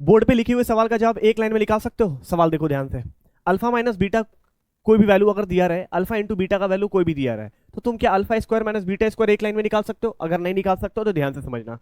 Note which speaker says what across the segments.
Speaker 1: Board पे लिखे हुए सवाल का जवाब एक लाइन में निकाल सकते हो। सवाल देखो ध्यान से, अल्फा माइनस बीटा कोई भी वैल्यू अगर दिया रहे, अल्फा इंटू बीटा का वैल्यू कोई भी दिया रहे, तो तुम क्या alpha square minus beta square एक लाइन में निकाल सकते हो? अगर नहीं निकाल सकते हो तो ध्यान से समझना।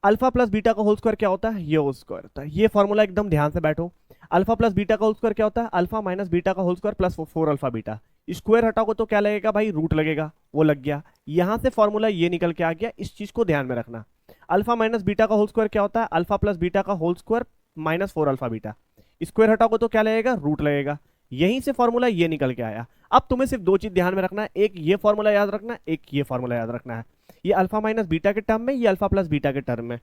Speaker 1: अल्फा प्लस बीटा का होल स्क्वायर क्या होता है? ये होल स्क्वायर होता है। ये फॉर्मूला एकदम ध्यान से बैठो। अल्फा प्लस बीटा का होल स्क्वायर क्या होता है? अल्फा माइनस बीटा का whole square plus 4 alpha beta. Square हटाओगे तो क्या लगेगा भाई? रूट लगेगा। वो लग गया। यहां से फॉर्मूला ये निकल के आ गया। इस चीज को ध्यान में रखना। अल्फा माइनस बीटा का होल स्क्वायर क्या होता है? अल्फा प्लस बीटा का whole square minus 4 alpha beta. Square हटाओगे तो क्या लगेगा? रूट लगेगा। यहीं से फॉर्मूला ये निकल के आया। अब तुम्हें सिर्फ दो चीज ध्यान में रखना है, एक ये फॉर्मूला याद रखना है, एक ये फॉर्मूला याद रखना है। ये अल्फा माइनस बीटा के टर्म में, ये अल्फा प्लस बीटा के टर्म में।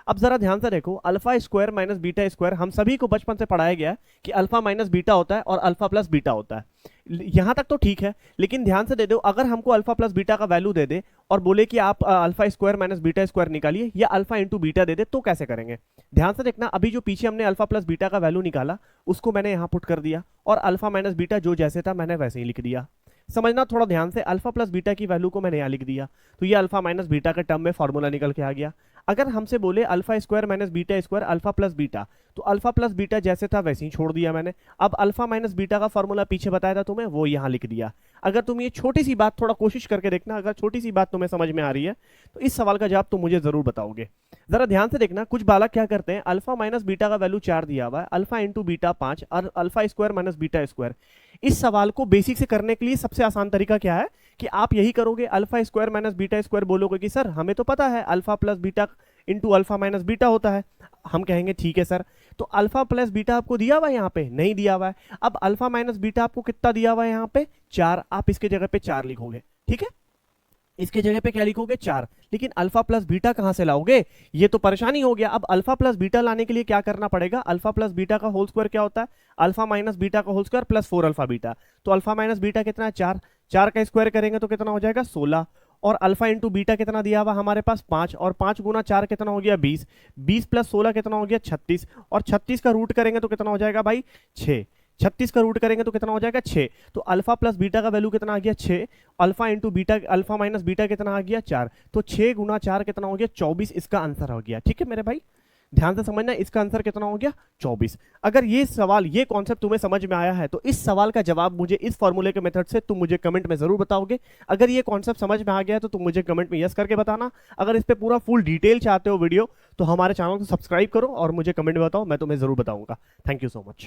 Speaker 1: अब जरा ध्यान से देखो, alpha square minus beta square हम सभी को बचपन से पढ़ाया गया है कि अल्फा माइनस बीटा होता है और अल्फा प्लस बीटा होता है। यहां तक तो ठीक है, लेकिन ध्यान से दे दो, अगर हमको अल्फा प्लस बीटा का वैल्यू दे दे और बोले कि आप alpha square minus beta square निकालिए या अल्फा इंटू बीटा दे दे, तो कैसे करेंगे? ध्यान से देखना, अभी जो पीछे हमने अल्फा प्लस बीटा का वैल्यू निकाला उसको मैंने यहां पुट कर दिया और अल्फा माइनस बीटा जो जैसे था मैंने वैसे ही लिख दिया। समझना थोड़ा ध्यान से, अल्फा प्लस बीटा की वैल्यू को मैंने यहां लिख दिया, तो ये अल्फा माइनस बीटा के टर्म में फॉर्मूला निकल के आ गया। अगर हमसे बोले alpha square minus beta square alpha plus beta, तो अल्फा प्लस बीटा जैसे था वैसे ही छोड़ दिया मैंने। अब अल्फा माइनस बीटा का फॉर्मूला पीछे बताया था तुम्हें, वो यहां लिख दिया। अगर तुम ये छोटी सी बात थोड़ा कोशिश करके देखना, अगर छोटी सी बात तुम्हें समझ में आ रही है तो इस सवाल का जवाब तुम मुझे जरूर बताओगे। जरा ध्यान से देखना, कुछ बालक क्या करते हैं, अल्फा माइनस बीटा का वैल्यू 4 दिया हुआ है, अल्फा इंटू बीटा 5 और alpha square minus beta square. इस सवाल को बेसिक से करने के लिए सबसे आसान तरीका क्या है कि आप यही करोगे, alpha square minus beta square बोलोगे कि सर हमें तो पता है alpha plus beta into alpha minus beta होता है। हम कहेंगे ठीक है सर, तो अल्फा प्लस बीटा आपको दिया हुआ है, यहाँ पे नहीं दिया हुआ है। अब अल्फा माइनस बीटा आपको कितना दिया हुआ है? यहाँ पे 4। आप इसके जगह पे 4 लिखोगे, ठीक है? इसके जगह पे क्या लिखोगे? 4। लेकिन अल्फा प्लस बीटा कहां से लाओगे? ये तो परेशानी हो गया। अब अल्फा प्लस बीटा लाने के लिए क्या करना पड़ेगा? अल्फा प्लस बीटा का होल स्क्वायर क्या होता है? अल्फा माइनस बीटा का whole square plus 4 alpha beta. तो अल्फा माइनस बीटा कितना है? 4। 4 का स्क्वायर करेंगे तो कितना हो जाएगा? 16। और अल्फा इंटू बीटा कितना दिया हुआ हमारे पास? 5। और 5 गुना 4 कितना हो गया? 20। 20 प्लस 16 कितना हो गया? 36। और 36 का रूट करेंगे तो कितना हो जाएगा भाई? 6। 36 का रूट करेंगे तो कितना हो जाएगा? 6। तो अल्फा प्लस बीटा का वैल्यू कितना आ गया? 6। Alpha into beta alpha minus beta कितना आ गया? 4। तो 6 गुना 4 कितना हो गया? 24। इसका आंसर हो गया। ठीक है मेरे भाई, ध्यान से समझना, इसका आंसर कितना हो गया? 24। अगर ये सवाल, ये कॉन्सेप्ट तुम्हें समझ में आया है तो इस सवाल का जवाब मुझे इस फॉर्मूले के मेथड से तुम मुझे कमेंट में जरूर बताओगे। अगर ये कॉन्सेप्ट समझ में आ गया है तो तुम मुझे कमेंट में यस करके बताना। अगर इस पे पूरा फुल डिटेल चाहते हो वीडियो, तो हमारे चैनल को सब्सक्राइब करो और मुझे कमेंट में बताओ, मैं तुम्हें जरूर बताऊंगा। Thank you so much.